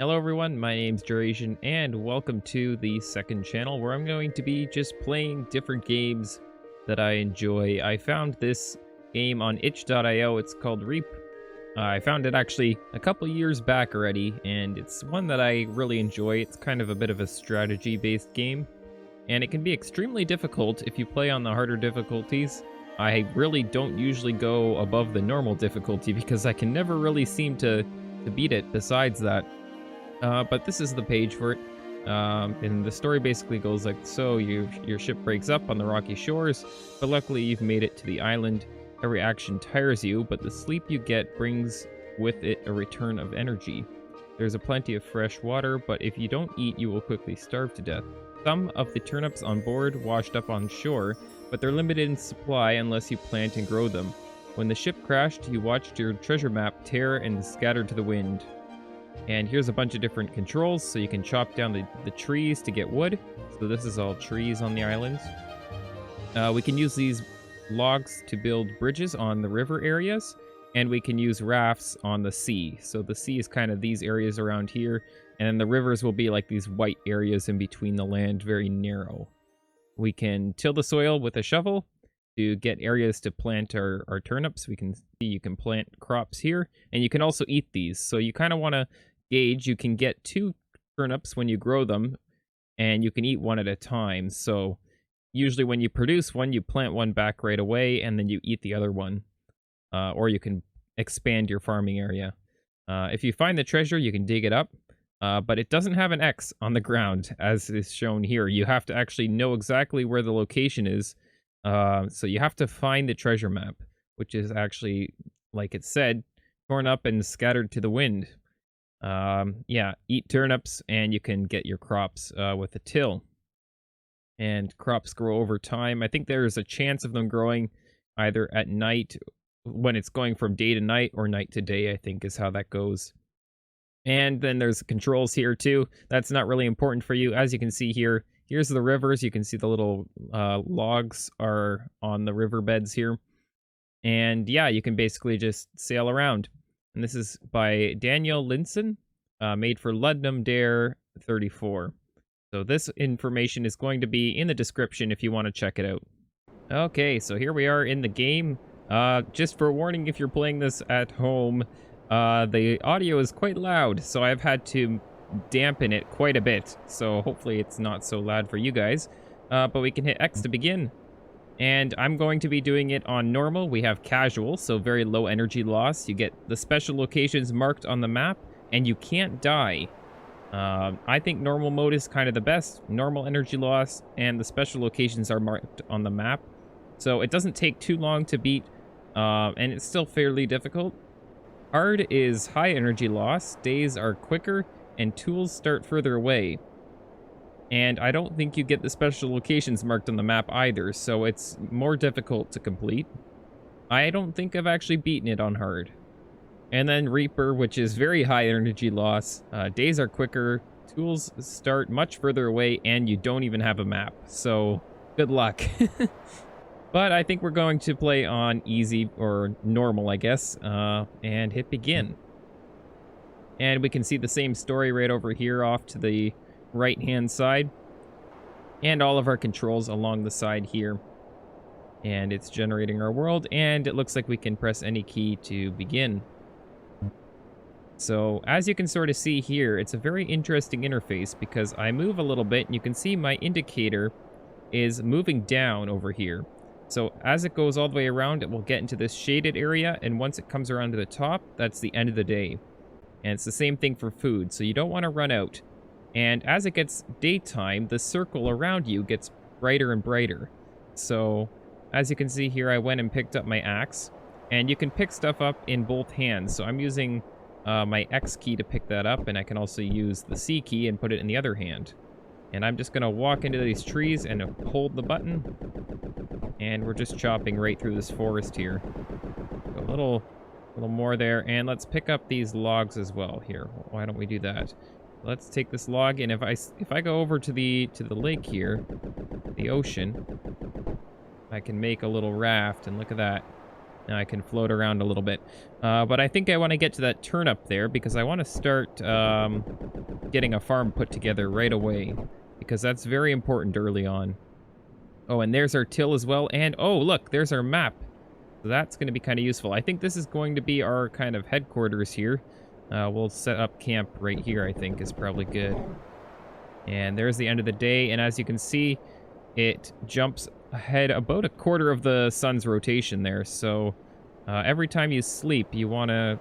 Hello everyone, my name's Duration, and welcome to the second channel where I'm going to be just playing different games that I enjoy. I found this game on itch.io, it's called Reap. I found it actually a couple years back already, and it's one that I really enjoy. It's kind of a bit of a strategy-based game, and it can be extremely difficult if you play on the harder difficulties. I really don't usually go above the normal difficulty because I can never really seem to beat it besides that. But this is the page for it. And the story basically goes like so. Your ship breaks up on the rocky shores, but luckily you've made it to the island. Every action tires you, but the sleep you get brings with it a return of energy. There's a plenty of fresh water, but if you don't eat, you will quickly starve to death. Some of the turnips on board washed up on shore, but they're limited in supply unless you plant and grow them. When the ship crashed, you watched your treasure map tear and scatter to the wind. And here's a bunch of different controls, so you can chop down the trees to get wood. So this is all trees on the island. We can use these logs to build bridges on the river areas, and we can use rafts on the sea. So the sea is kind of these areas around here, and the rivers will be like these white areas in between the land, very narrow. We can till the soil with a shovel to get areas to plant our turnips. We can see you can plant crops here, and you can also eat these. So you kind of want to gauge. You can get 2 turnips when you grow them, and you can eat one at a time. So usually when you produce one, you plant one back right away, and then you eat the other one. Or you can expand your farming area. If you find the treasure, you can dig it up. But it doesn't have an X on the ground, as is shown here. You have to actually know exactly where the location is. So you have to find the treasure map, which is actually, like it said, torn up and scattered to the wind. Yeah, eat turnips and you can get your crops with a till. And crops grow over time. I think there's a chance of them growing either at night, when it's going from day to night, or night to day, I think is how that goes. And then there's controls here too. That's not really important for you. As you can see here, here's the rivers. You can see the little logs are on the riverbeds here. And yeah, you can basically just sail around. And this is by Daniel Linson, made for Ludnum Dare 34. So this information is going to be in the description if you want to check it out. Okay, so here we are in the game. Just for warning, if you're playing this at home, the audio is quite loud, so I've had to dampen it quite a bit. So hopefully it's not so loud for you guys. But we can hit X to begin. And I'm going to be doing it on normal. We have casual, so very low energy loss. You get the special locations marked on the map, and you can't die. I think normal mode is kind of the best. Normal energy loss, and the special locations are marked on the map. So it doesn't take too long to beat, and it's still fairly difficult. Hard is high energy loss, days are quicker, and tools start further away. And I don't think you get the special locations marked on the map either, so it's more difficult to complete. I don't think I've actually beaten it on hard. And then Reaper, which is very high energy loss. Days are quicker, tools start much further away, and you don't even have a map. So, good luck. But I think we're going to play on easy, or normal, I guess, and hit begin. And we can see the same story right over here off to the right-hand side, and all of our controls along the side here. And it's generating our world, and it looks like we can press any key to begin. So, as you can sort of see here, it's a very interesting interface because I move a little bit, and you can see my indicator is moving down over here. So, as it goes all the way around, it will get into this shaded area, and once it comes around to the top, that's the end of the day. And it's the same thing for food, so you don't want to run out. And as it gets daytime, the circle around you gets brighter and brighter. So, as you can see here, I went and picked up my axe. And you can pick stuff up in both hands. So I'm using my X key to pick that up, and I can also use the C key and put it in the other hand. And I'm just going to walk into these trees and hold the button. And we're just chopping right through this forest here. A little more there. And let's pick up these logs as well here. Why don't we do that? Let's take this log, and if I go over to the lake here, the ocean, I can make a little raft, and look at that. Now I can float around a little bit. But I think I want to get to that turnip there because I want to start getting a farm put together right away. Because that's very important early on. Oh, and there's our till as well. And, oh, look, there's our map. So that's going to be kind of useful. I think this is going to be our kind of headquarters here. We'll set up camp right here, I think, is probably good. And there's the end of the day. And as you can see, it jumps ahead about a quarter of the sun's rotation there. So every time you sleep, you want to,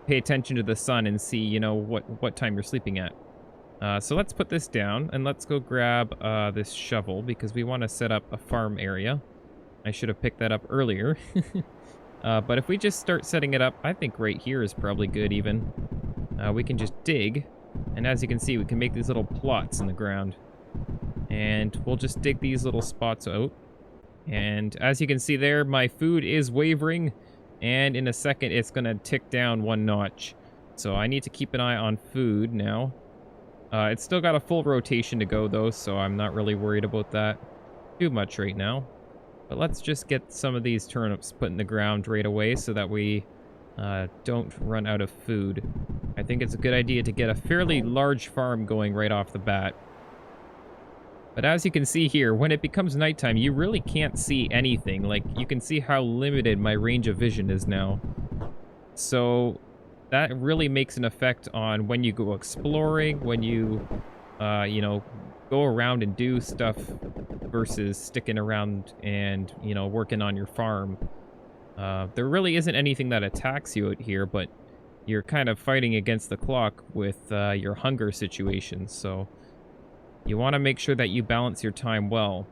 pay attention to the sun and see, what time you're sleeping at. So let's put this down and let's go grab this shovel because we want to set up a farm area. I should have picked that up earlier. But if we just start setting it up, I think right here is probably good even. We can just dig. And as you can see, we can make these little plots in the ground. And we'll just dig these little spots out. And as you can see there, my food is wavering. And in a second, it's going to tick down 1 notch. So I need to keep an eye on food now. It's still got a full rotation to go, though, so I'm not really worried about that too much right now. But let's just get some of these turnips put in the ground right away so that we don't run out of food. I think it's a good idea to get a fairly large farm going right off the bat. But as you can see here, when it becomes nighttime, you really can't see anything. Like, you can see how limited my range of vision is now. So that really makes an effect on when you go exploring, when you, go around and do stuff versus sticking around and, working on your farm. There really isn't anything that attacks you out here, but you're kind of fighting against the clock with your hunger situation, so you want to make sure that you balance your time well.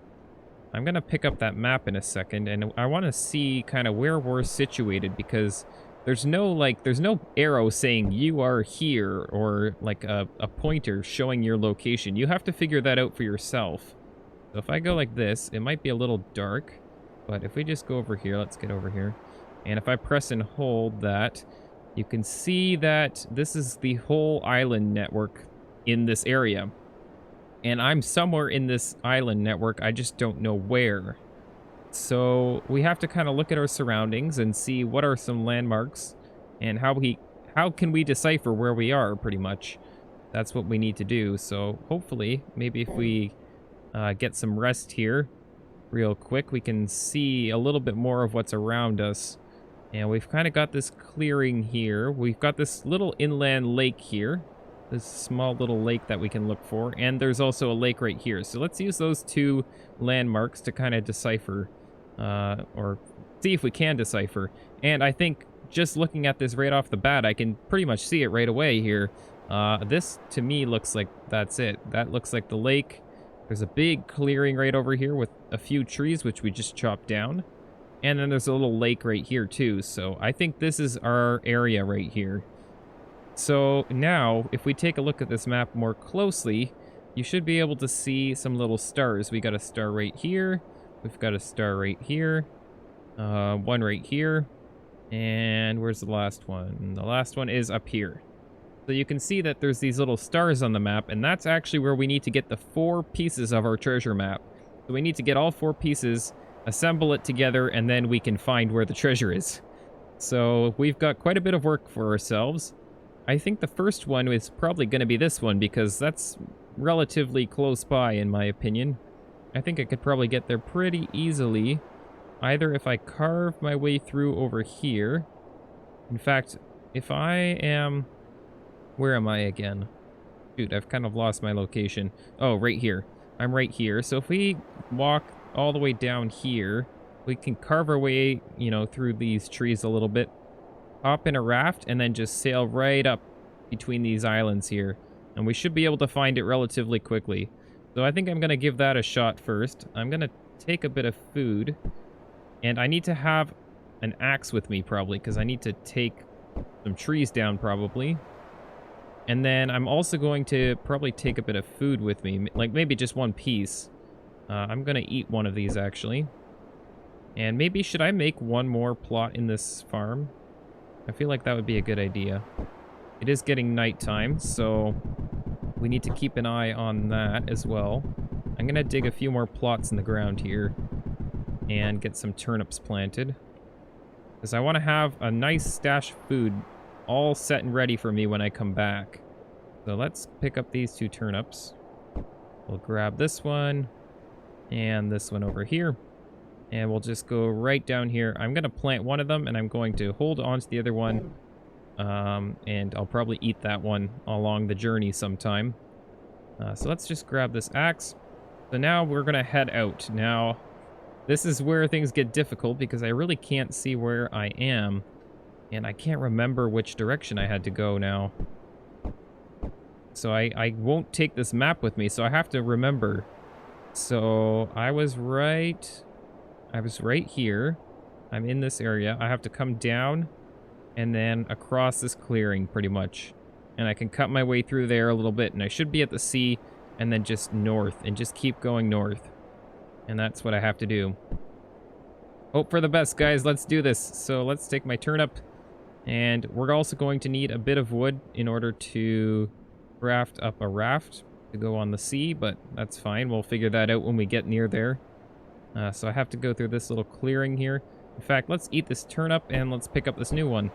I'm going to pick up that map in a second, and I want to see kind of where we're situated, because there's no arrow saying you are here, or like a pointer showing your location. You have to figure that out for yourself. So if I go like this, it might be a little dark, but if we just go over here, let's get over here. And if I press and hold that, you can see that this is the whole island network in this area. And I'm somewhere in this island network, I just don't know where. So we have to kind of look at our surroundings and see what are some landmarks and how can we decipher where we are, pretty much. That's what we need to do. So hopefully, maybe if we get some rest here real quick, we can see a little bit more of what's around us. And we've kind of got this clearing here. We've got this little inland lake here. This small little lake that we can look for. And there's also a lake right here. So let's use those 2 landmarks to kind of decipher. Or see if we can decipher. And I think just looking at this right off the bat, I can pretty much see it right away here. This, to me, looks like that's it. That looks like the lake. There's a big clearing right over here with a few trees, which we just chopped down. And then there's a little lake right here, too. So I think this is our area right here. So now, if we take a look at this map more closely, you should be able to see some little stars. We got a star right here. We've got a star right here. One right here. And where's the last one? The last one is up here. So you can see that there's these little stars on the map, and that's actually where we need to get the 4 pieces of our treasure map. So we need to get all 4 pieces, assemble it together, and then we can find where the treasure is. So we've got quite a bit of work for ourselves. I think the first one is probably going to be this one, because that's relatively close by, in my opinion. I think I could probably get there pretty easily, either if I carve my way through over here. In fact, if I am... Where am I again? Shoot, I've kind of lost my location. Oh, right here. I'm right here. So if we walk all the way down here, we can carve our way, through these trees a little bit. Hop in a raft and then just sail right up between these islands here. And we should be able to find it relatively quickly. So I think I'm going to give that a shot first. I'm going to take a bit of food. And I need to have an axe with me probably, because I need to take some trees down probably. And then I'm also going to probably take a bit of food with me, like maybe just 1 piece. I'm going to eat one of these actually. And maybe should I make 1 more plot in this farm? I feel like that would be a good idea. It is getting nighttime, so we need to keep an eye on that as well. I'm going to dig a few more plots in the ground here and get some turnips planted. Because I want to have a nice stash of food all set and ready for me when I come back. So let's pick up these 2 turnips. We'll grab this one and this one over here. And we'll just go right down here. I'm going to plant one of them and I'm going to hold on to the other one. And I'll probably eat that one along the journey sometime. So let's just grab this axe. So now we're going to head out. Now, this is where things get difficult because I really can't see where I am. And I can't remember which direction I had to go now. So I won't take this map with me, so I have to remember. So I was right here. I'm in this area. I have to come down and then across this clearing pretty much. And I can cut my way through there a little bit, and I should be at the sea and then just north and just keep going north. And that's what I have to do. Hope for the best, guys. Let's do this. So let's take my turnip, and we're also going to need a bit of wood in order to craft up a raft to go on the sea, but that's fine. We'll figure that out when we get near there. So I have to go through this little clearing here. In fact, let's eat this turnip and let's pick up this new one.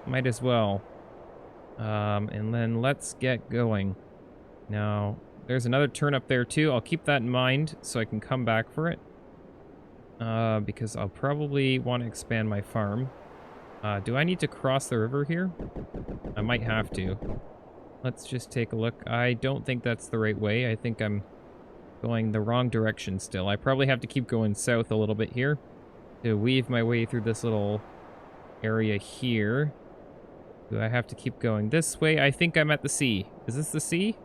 Might as well. And then let's get going. Now, there's another turnip there too. I'll keep that in mind so I can come back for it. Because I'll probably want to expand my farm. Do I need to cross the river here? I might have to. Let's just take a look. I don't think that's the right way. I think I'm going the wrong direction still. I probably have to keep going south a little bit here to weave my way through this little area here. Do I have to keep going this way? I think I'm at the sea. Is this the sea?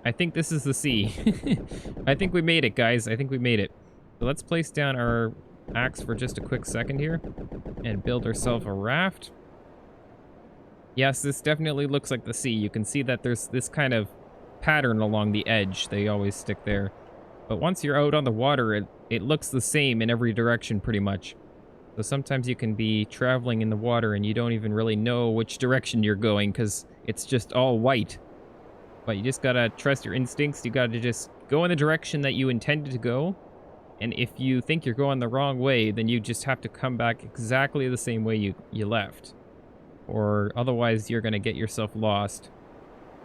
I think this is the sea. I think we made it, guys. I think we made it. So let's place down our axe for just a quick second here and build ourselves a raft. Yes, this definitely looks like the sea. You can see that there's this kind of pattern along the edge. They always stick there. But once you're out on the water, it looks the same in every direction pretty much. So sometimes you can be traveling in the water and you don't even really know which direction you're going because it's just all white. But you just gotta trust your instincts. You gotta just go in the direction that you intended to go. And if you think you're going the wrong way, then you just have to come back exactly the same way you left. Or otherwise you're gonna get yourself lost.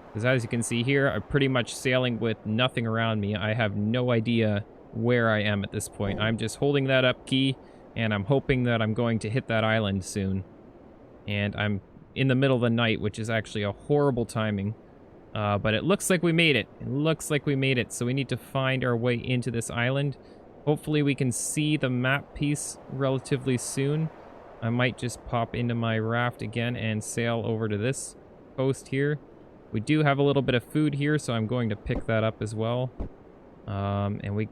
Because as you can see here, I'm pretty much sailing with nothing around me. I have no idea where I am at this point. I'm just holding that up key, and I'm hoping that I'm going to hit that island soon. And I'm in the middle of the night, which is actually a horrible timing. But it looks like we made it. It looks like we made it. So we need to find our way into this island. Hopefully we can see the map piece relatively soon. I might just pop into my raft again and sail over to this coast here. We do have a little bit of food here, so I'm going to pick that up as well. And we're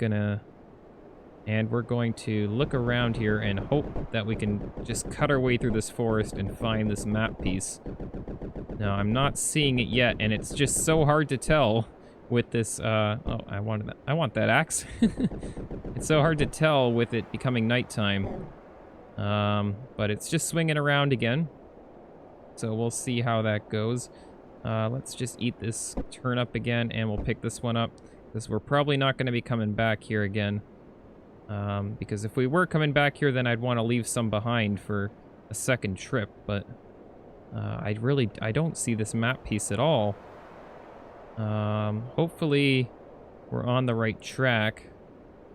going to look around here and hope that we can just cut our way through this forest and find this map piece. Now, I'm not seeing it yet, and it's just so hard to tell with this, oh, I want that axe. It's so hard to tell with it becoming nighttime. But it's just swinging around again. So we'll see how that goes. Let's just eat this turnip again, and we'll pick this one up. Because we're probably not going to be coming back here again. Because if we were coming back here, then I'd want to leave some behind for a second trip. But I don't see this map piece at all. Hopefully we're on the right track.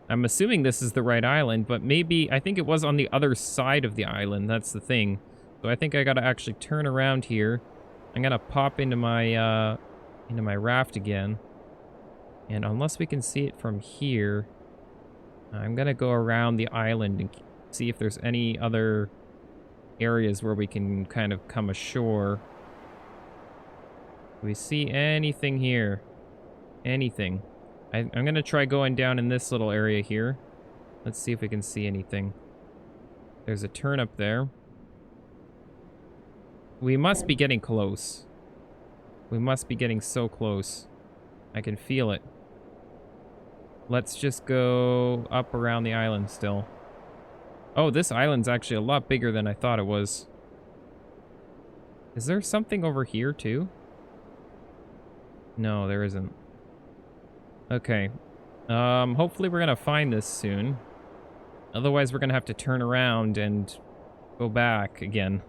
I'm assuming this is the right island, but maybe, I think it was on the other side of the island. That's the thing. So I think I got to actually turn around here. I'm going to pop into my raft again. And unless we can see it from here, I'm going to go around the island and see if there's any other areas where we can kind of come ashore. Do we see anything here? Anything? I'm going to try going down in this little area here. Let's see if we can see anything. There's a turnip there. We must be getting close. We must be getting so close. I can feel it. Let's just go up around the island still. Oh, this island's actually a lot bigger than I thought it was. Is there something over here too? No, there isn't. Okay. Hopefully we're gonna find this soon. Otherwise we're gonna have to turn around and go back again,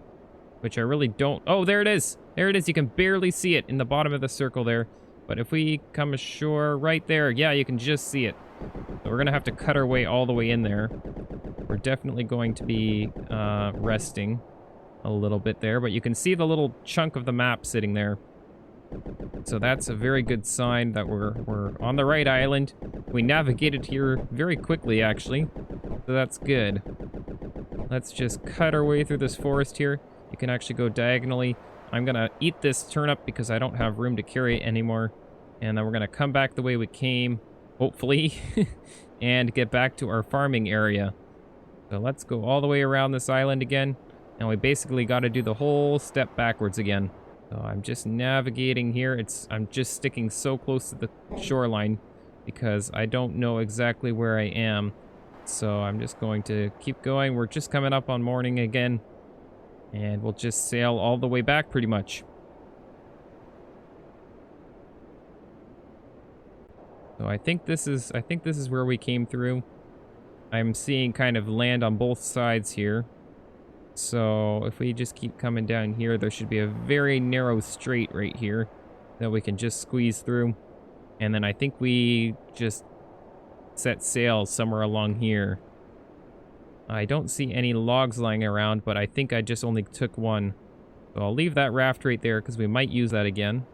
which I really don't. Oh, there it is. There it is. You can barely see it in the bottom of the circle there. But if we come ashore right there, yeah, you can just see it. So we're going to have to cut our way all the way in there. We're definitely going to be resting a little bit there, but you can see the little chunk of the map sitting there. So that's a very good sign that we're on the right island. We navigated here very quickly, actually, so that's good. Let's just cut our way through this forest here. You can actually go diagonally. I'm gonna eat this turnip because I don't have room to carry it anymore. And then we're gonna come back the way we came, hopefully, and get back to our farming area. So let's go all the way around this island again. And we basically got to do the whole step backwards again. So I'm just navigating here. I'm just sticking so close to the shoreline because I don't know exactly where I am. So I'm just going to keep going. We're just coming up on morning again. And we'll just sail all the way back pretty much. So I think this is where we came through. I'm seeing kind of land on both sides here. So if we just keep coming down here, there should be a very narrow strait right here that we can just squeeze through. And then I think we just set sail somewhere along here. I don't see any logs lying around, but I think I just only took one. So I'll leave that raft right there because we might use that again.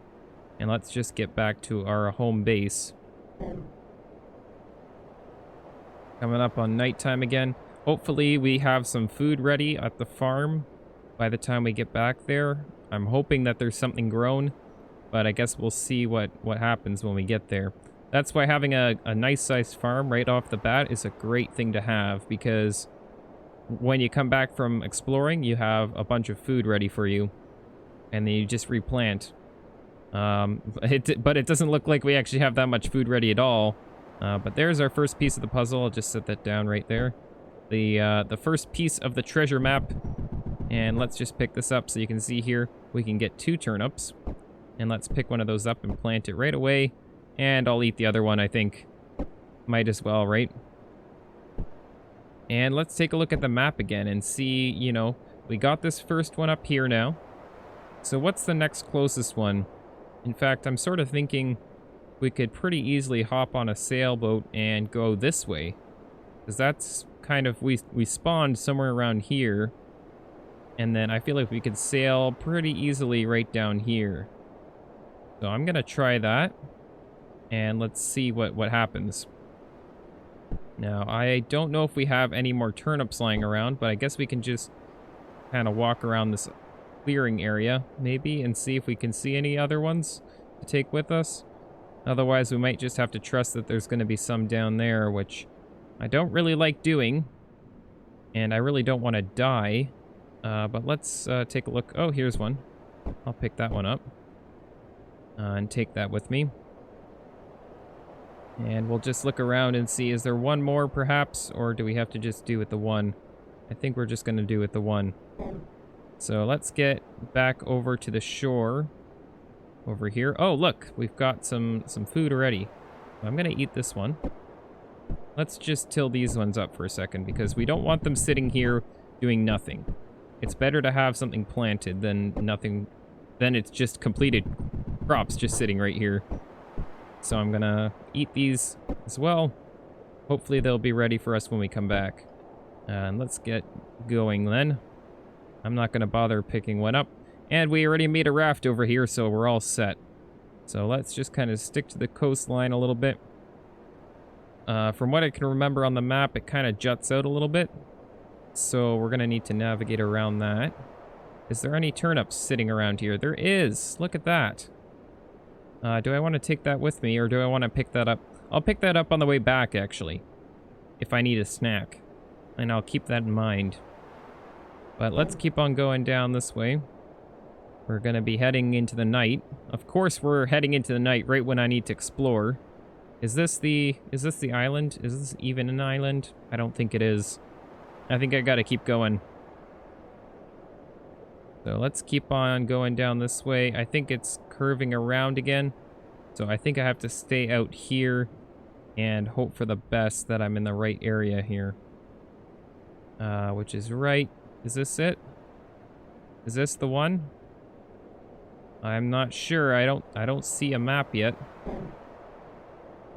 And let's just get back to our home base. Coming up on nighttime again. Hopefully we have some food ready at the farm by the time we get back there. I'm hoping that there's something grown, but I guess we'll see what happens when we get there. That's why having a nice sized farm right off the bat is a great thing to have, because when you come back from exploring, you have a bunch of food ready for you, and then you just replant. But it doesn't look like we actually have that much food ready at all. But there's our first piece of the puzzle. I'll just set that down right there. The first piece of the treasure map. And let's just pick this up so you can see here. We can get 2 turnips. And let's pick one of those up and plant it right away. And I'll eat the other one, I think. Might as well, right? And let's take a look at the map again and see, you know, we got this first one up here now. So what's the next closest one? In fact, I'm sort of thinking we could pretty easily hop on a sailboat and go this way. Because that's kind of, we spawned somewhere around here. And then I feel like we could sail pretty easily right down here. So I'm going to try that. And let's see what happens. Now, I don't know if we have any more turnips lying around, but I guess we can just kind of walk around this clearing area, maybe, and see if we can see any other ones to take with us. Otherwise, we might just have to trust that there's going to be some down there, which I don't really like doing. And I really don't want to die. But let's take a look. Oh, here's one. I'll pick that one up. And take that with me. And we'll just look around and see, is there one more perhaps? Or do we have to just do with the one? I think we're just going to do with the one. So let's get back over to the shore. Over here. Oh, look, we've got some food already. I'm going to eat this one. Let's just till these ones up for a second, because we don't want them sitting here doing nothing. It's better to have something planted than nothing. Then it's just completed crops just sitting right here. So I'm going to eat these as well. Hopefully they'll be ready for us when we come back. And let's get going then. I'm not going to bother picking one up. And we already made a raft over here, so we're all set. So let's just kind of stick to the coastline a little bit. From what I can remember on the map, it kind of juts out a little bit. So we're going to need to navigate around that. Is there any turnips sitting around here? There is. Look at that. Do I want to take that with me, or do I want to pick that up? I'll pick that up on the way back, actually. If I need a snack. And I'll keep that in mind. But let's keep on going down this way. We're going to be heading into the night. Of course, we're heading into the night right when I need to explore. Is this the island? Is this even an island? I don't think it is. I think I got to keep going. So let's keep on going down this way. I think it's curving around again. So I think I have to stay out here and hope for the best that I'm in the right area here. Which is right Is this it? Is this the one? I'm not sure. I don't see a map yet.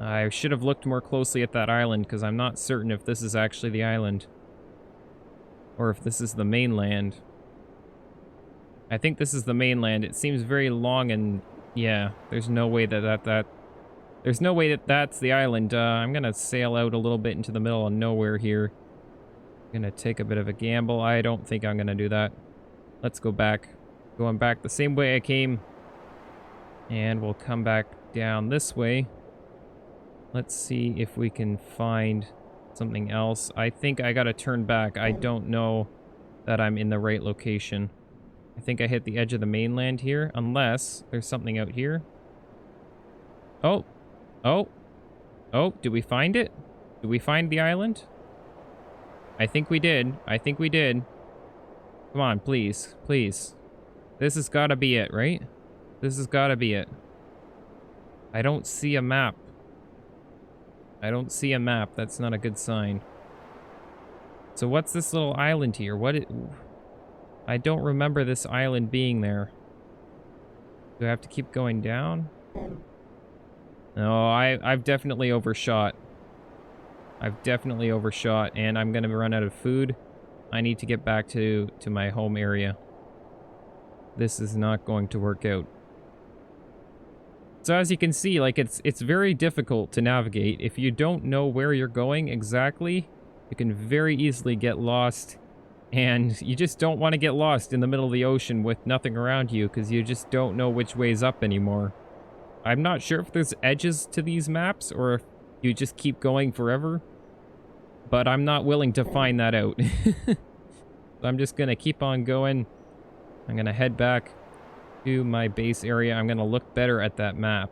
I should have looked more closely at that island because I'm not certain if this is actually the island or if this is the mainland. I think this is the mainland. It seems very long and yeah, there's no way there's no way that that's the island. I'm gonna sail out a little bit into the middle of nowhere here. I'm gonna take a bit of a gamble. I don't think I'm gonna do that. Let's go back. Going back the same way I came. And we'll come back down this way. Let's see if we can find something else. I think I gotta turn back. I don't know that I'm in the right location. I think I hit the edge of the mainland here, unless there's something out here. Oh. Oh. Oh, did we find it? Did we find the island? I think we did. I think we did. Come on, please. Please. This has gotta be it, right? This has gotta be it. I don't see a map. I don't see a map. That's not a good sign. So what's this little island here? I don't remember this island being there. Do I have to keep going down? No, I've definitely overshot. I've definitely overshot, and I'm gonna run out of food. I need to get back to my home area. This is not going to work out. So as you can see, like, it's very difficult to navigate. If you don't know where you're going exactly, you can very easily get lost. And you just don't want to get lost in the middle of the ocean with nothing around you, because you just don't know which way's up anymore. I'm not sure if there's edges to these maps, or if you just keep going forever. But I'm not willing to find that out. So I'm just going to keep on going. I'm going to head back to my base area. I'm going to look better at that map.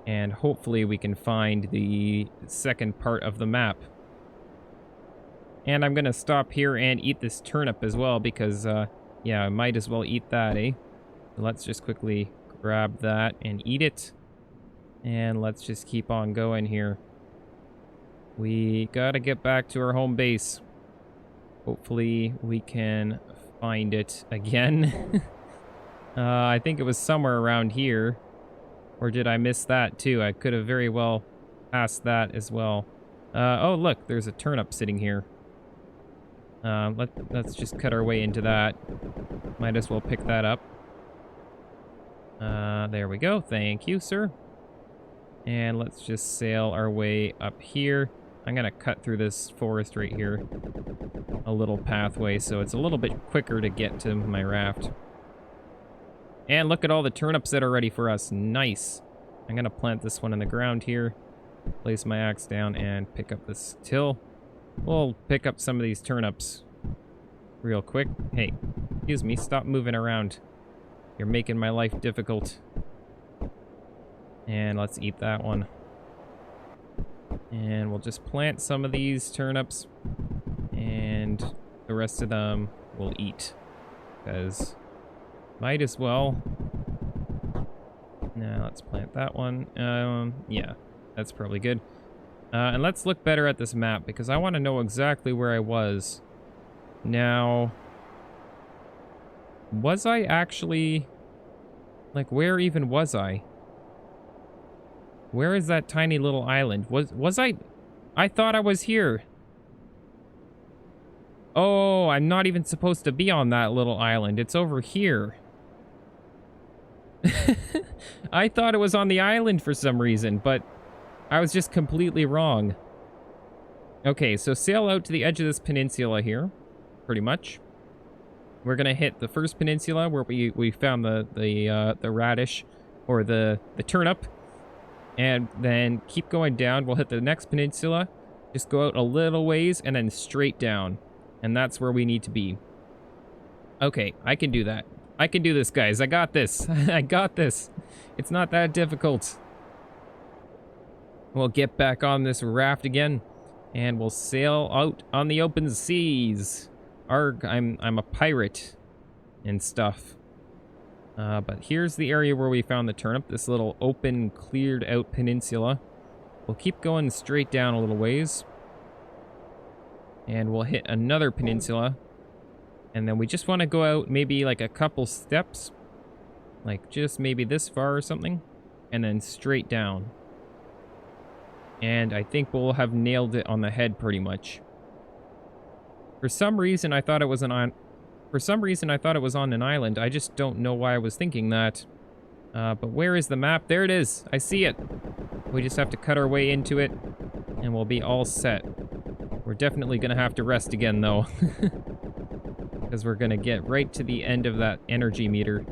And hopefully we can find the second part of the map. And I'm going to stop here and eat this turnip as well because, yeah, I might as well eat that, eh? So let's just quickly grab that and eat it. And let's just keep on going here. We got to get back to our home base. Hopefully we can find it again. I think it was somewhere around here. Or did I miss that too? I could have very well passed that as well. Oh, look, there's a turnip sitting here. Let's just cut our way into that. Might as well pick that up. There we go. Thank you, sir. And let's just sail our way up here. I'm gonna cut through this forest right here. A little pathway, so it's a little bit quicker to get to my raft. And look at all the turnips that are ready for us. Nice. I'm gonna plant this one in the ground here. Place my axe down and pick up this till. We'll pick up some of these turnips real quick. Hey, excuse me, stop moving around. You're making my life difficult. And let's eat that one. And we'll just plant some of these turnips. And the rest of them we'll eat. Because might as well. Now let's plant that one. Yeah, that's probably good. And let's look better at this map because I want to know exactly where I was. Now, was I actually, like, where even was I? Where is that tiny little island? Was I thought I was here. Oh, I'm not even supposed to be on that little island. It's over here. I thought it was on the island for some reason, but I was just completely wrong. Okay, so sail out to the edge of this peninsula here, pretty much. We're gonna hit the first peninsula where we found the radish or the turnip, and then keep going down. We'll hit the next peninsula, just go out a little ways, and then straight down, and that's where we need to be. Okay, I can do that. I can do this, guys. I got this. I got this. It's not that difficult. We'll get back on this raft again, and we'll sail out on the open seas. Arg, I'm a pirate and stuff. But here's the area where we found the turnip, this little open, cleared out peninsula. We'll keep going straight down a little ways. And we'll hit another peninsula. And then we just want to go out maybe like a couple steps. Like just maybe this far or something. And then straight down. And I think we'll have nailed it on the head pretty much. For some reason I thought it was on an island. I just don't know why I was thinking that. But where is the map? There it is. I see it. We just have to cut our way into it and we'll be all set. We're definitely going to have to rest again though. Because we're going to get right to the end of that energy meter.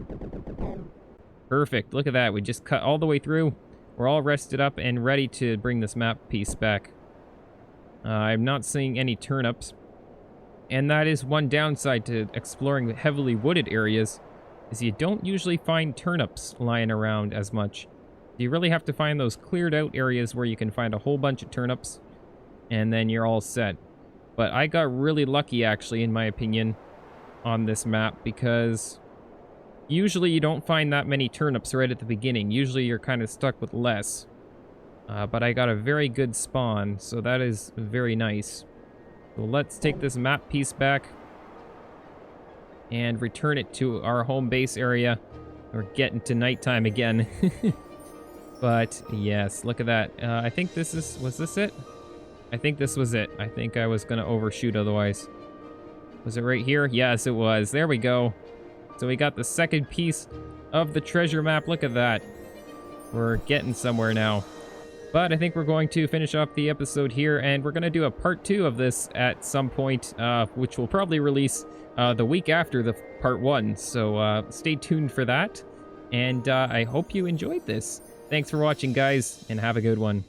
Perfect. Look at that. We just cut all the way through. We're all rested up and ready to bring this map piece back. I'm not seeing any turnips. And that is one downside to exploring heavily wooded areas, is you don't usually find turnips lying around as much. You really have to find those cleared out areas where you can find a whole bunch of turnips, and then you're all set. But I got really lucky, actually, in my opinion, on this map, because usually you don't find that many turnips right at the beginning. Usually you're kind of stuck with less. But I got a very good spawn, so that is very nice. So let's take this map piece back and return it to our home base area. We're getting to nighttime again. But yes, look at that. I think was this it? I think this was it. I think I was going to overshoot otherwise. Was it right here? Yes, it was. There we go. So we got the second piece of the treasure map. Look at that. We're getting somewhere now. But I think we're going to finish off the episode here, and we're going to do a part 2 of this at some point, which will probably release the week after the part 1. So stay tuned for that, and I hope you enjoyed this. Thanks for watching, guys, and have a good one.